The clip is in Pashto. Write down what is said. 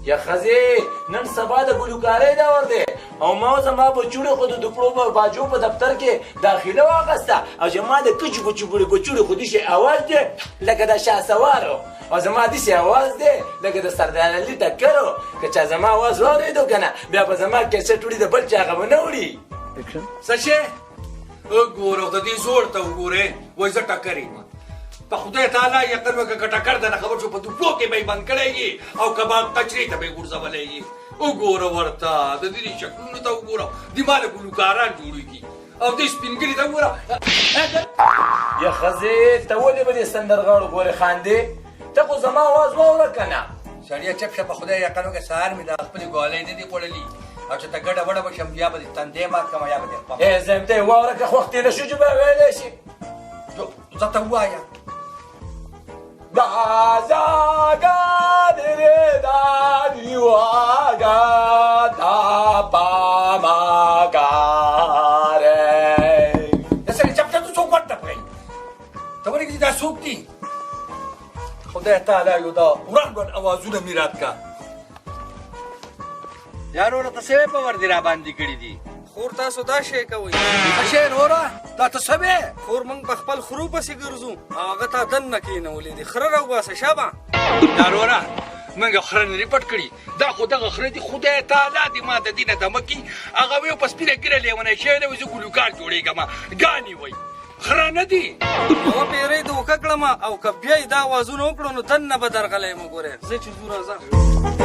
یا ښځې نن سبا د ګلوکارۍ دور دی او ما زما بچوړې خو د دوپړو په باجو په دفتر کې داخله واخیسته او چې ما د کچو کچو بچوړې خو داسې اواز دی لکه د شهسوارو او زما داسې اواز دی لکه د سردار علي ټکرو که چا زما اواز واورېدو که نه بیا به زما کیسټ وړي د بل چا هغه به نه وړي څه شی وګوره د دې زور ته وګورې وایي زه ټکر یم په خدای تعالی یقین وکړه که ټکر درنه خبر شو په دوپړو کې به یې بند کړی او کباب کچرې ته به یې غورځولی وګوره ورته د دې شکلونو ته وګوره دې ما له ګلوکاران جوړېږي او دې سپین ږیري ته وګوره یا ښځې ته ولې به دې سندرغاړو پورې خاندې ته خو زما اواز واوره که نه سړیه چپ شه په خدای یقین وکړه سهار مې د خپلې ګوالۍ نه دي خوړلي او چې ته ګډه وډه به شم بیا به دې تندی مات کړم یا به دې خپل زم ته یې واوره که خوښ تېره شو چې به ویلی شي زه ته ووایم دا څوک دي خدای تعالی یو دا وران وران اوازونه مې رات کا یار وروره ته څه په وردي را باندې کړي دي خور تاسو دا شی کوئ څه شی وروره دا ته څه وې خور موږ په خپل خرو پسې ګرځو او هغه تا دننه کېنولې دي خره راوباسه شابه دا وروره موږ خره نه پټ کړي دا خو دغه خره دي خدای تعالی دې ما د دې نه دمه کړي هغه یو په سپینه ګیره لیونی شوی دی وایي زه ګلوکار جوړېږم ګانې وایي خره نه دي یوه پیرۍ دوکه کړم او که بیا یې دا اوازونه وکړو نو دننه به درغلی یم وګورئ زه چې ځو راځه